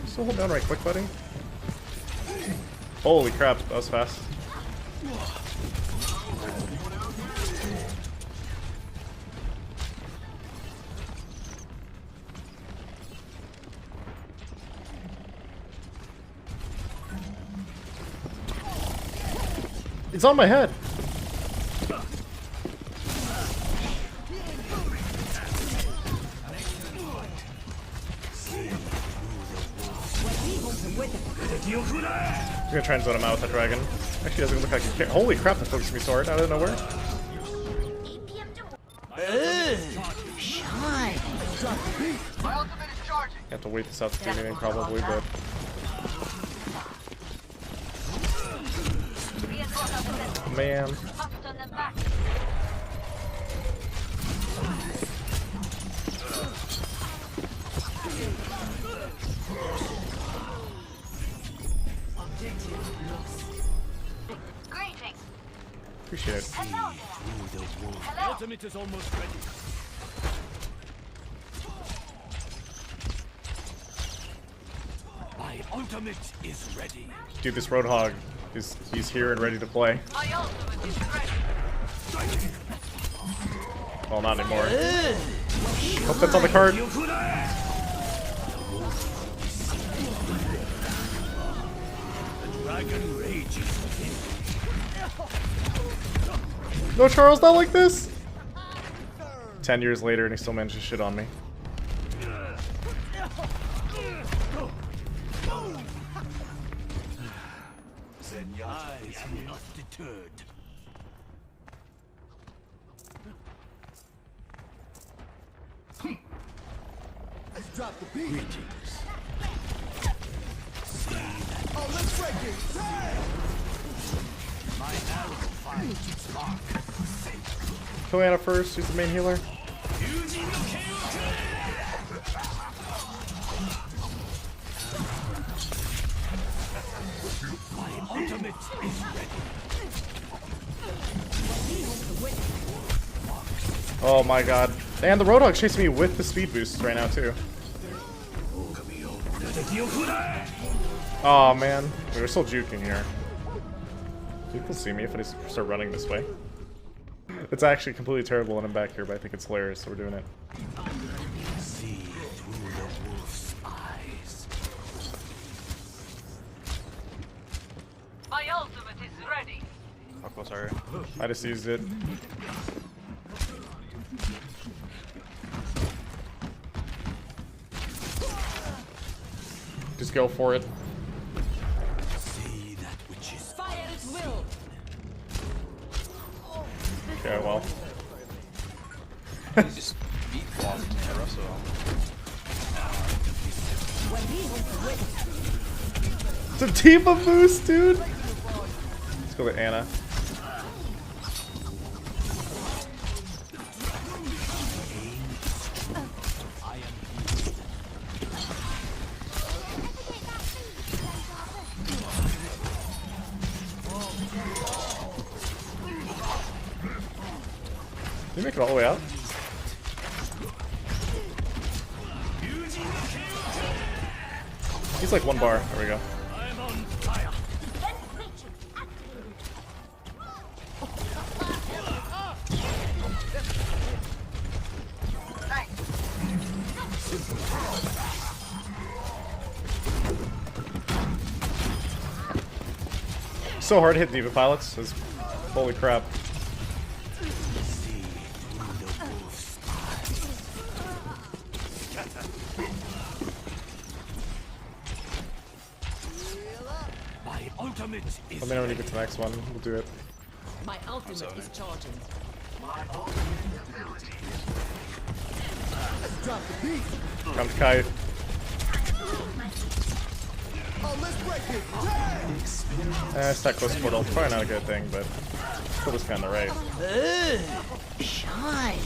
Still hold down right quick, buddy. Holy crap, that was fast. It's on my head. I'm gonna try and zone him out with that dragon. Actually, doesn't look like he cares. Holy crap, that focused me sword out of nowhere. You have to wait this out to do anything probably, but. Man. Appreciate it. Ultimate is almost ready. My ultimate is ready. Dude, this Roadhog he's here and ready to play. My ultimate is ready. Well, not anymore. Hope that's on the card. The dragon rages within. No, Charles, not like this! 10 years later and he still managed to shit on me. I am not deterred. Let's drop the beat. Greetings. Oh, let's break it. My arrow finds its mark. Kill Anna first, who's the main healer? My ultimate is ready. Oh my god. And the Roadhog's chasing me with the speed boosts right now too. Oh man. We're still juking here. People see me if I just start running this way. It's actually completely terrible when I'm back here, but I think it's hilarious, so we're doing it. See through the wolf's eyes. My ultimate is ready. How close are you? I just used it. Just go for it. See that which is Fire at will. Okay, well. You just beat Boss in the Russell. It's a team of moose, dude! Let's go with Anna. Did you make it all the way out? He's like one bar. There we go. I'm on fire. So hard to hit Diva pilots. It's, holy crap. My ultimate is Let me know when you get to the next one. We'll do it. My ultimate is charging. Let's drop the beat. Come to Kai. Oh, let's break it. Stack close portal. Probably not a good thing, but still just kinda right. Shine.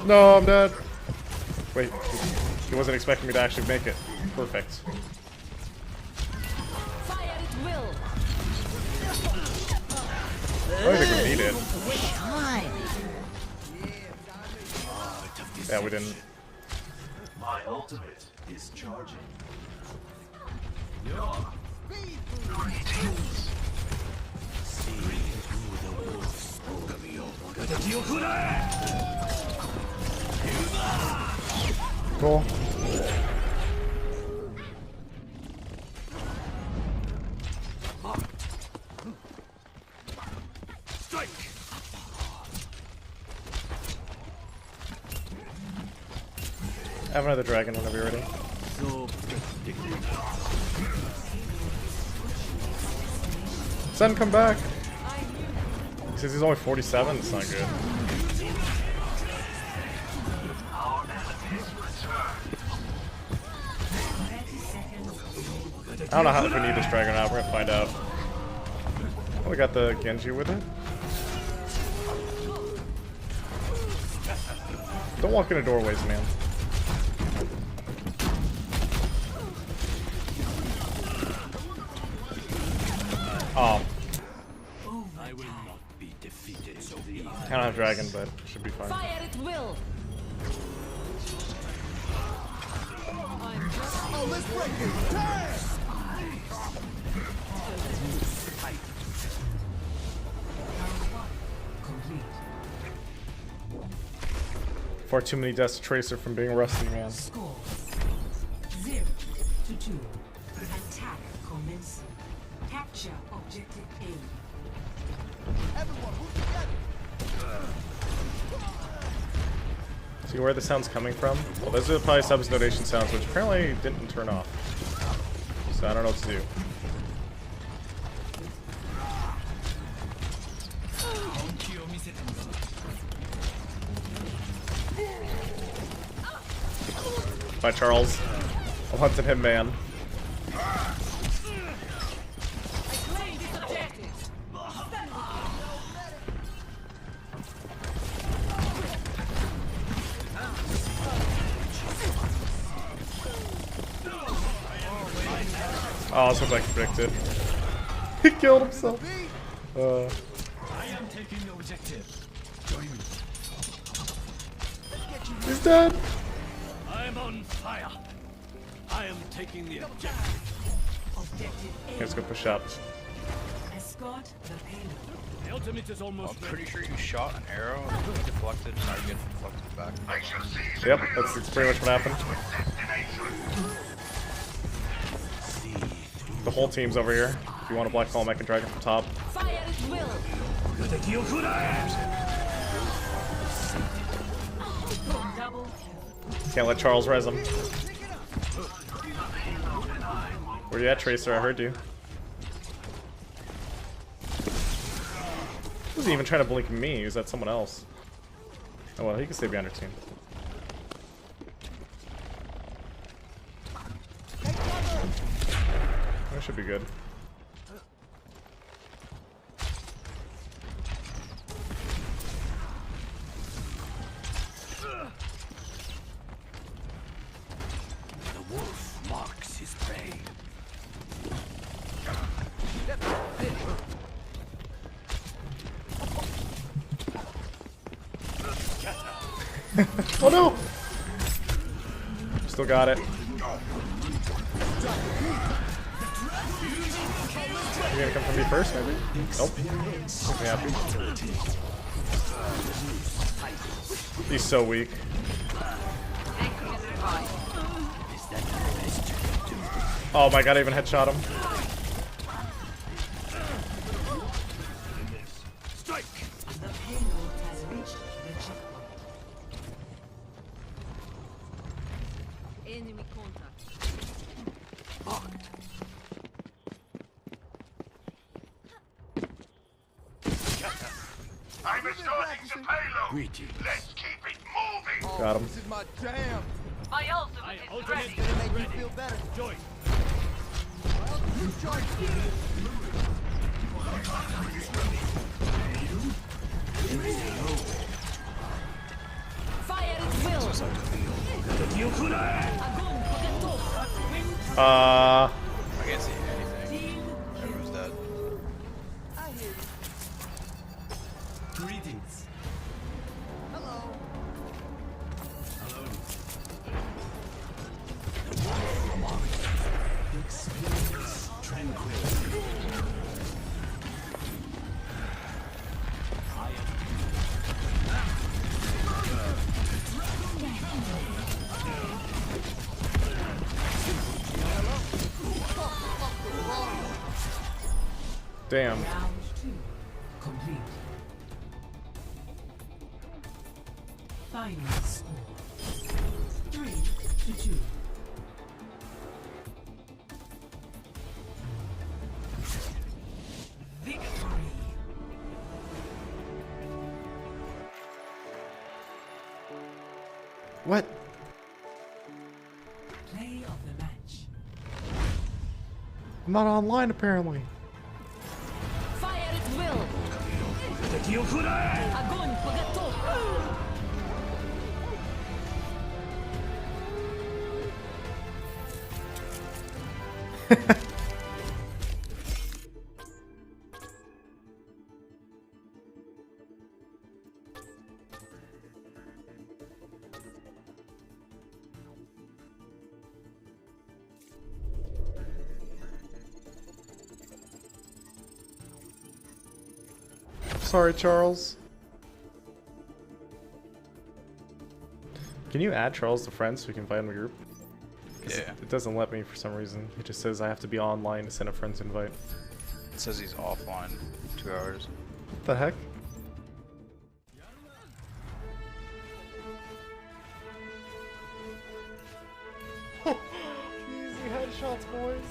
No, I'm dead. Wait, he wasn't expecting me to actually make it. Perfect. Fire at will. I don't think we need it. Yeah, we didn't. My ultimate is charging. Cool. Strike! Have another dragon whenever you're ready. So predictable. Sen, come back! He says he's only 47, it's not good. I don't know how if we need this dragon or not, we're gonna find out. Oh, we got the Genji with it. Don't walk into doorways, man. Oh. I will not be defeated so easily. I don't have dragon, but it should be fine. Fire at will. Oh, let's break it. Damn! Far too many deaths to Tracer from being rusty, man. Score 0-2. Attack commencing. Capture objective A. Everyone, move together. See where the sound's coming from? Well, those are probably subs donation sounds, which apparently didn't turn off. So I don't know what to do. Bye, Charles. I'm hunting him, man. Oh, this looks like predicted. He killed himself. I am taking the objective. Join me. He's dead. I'm on fire. I am taking the objective. Objective A. Let's go push up. Escort the payload. The ultimate is I'm almost pretty sure you shot an arrow and it deflected, now you get deflected back. Yep, that's pretty much what happened. The whole team's over here. If you want to black hole, I can drag it from top. Fire at will. Double kill. Can't let Charles res him. Where you at, Tracer? I heard you. He wasn't even trying to blink me. He was at someone else. Oh well, he can stay behind our team. That should be good. the wolf marks his prey. Oh no! Still got it. You gonna come for me first, maybe? Nope. Make me happy. He's so weak. Oh my god, I even headshot him. Strike! The payload has reached the checkpoint. Enemy contact. Marked. I'm restoring the payload. Greeting. Let's keep it moving. Got him. This is my jam. My My ultimate is ultimate ready. is Make me ready. feel better. Join. You charge. Fire at will. I can't see anything. Everyone's dead. I hear you. Greetings. Hello. Experience tranquility. Damn. Round 2 complete. Final score 3-2. Victory. What? Play of the match. I'm not online apparently. Fire at will. Огонь по готовности. Sorry, Charles. Can you add Charles to friends so we can invite him to group? 'Cause Yeah. It doesn't let me for some reason. It just says I have to be online to send a friend's invite. It says he's offline 2 hours. What the heck? Easy headshots, boys.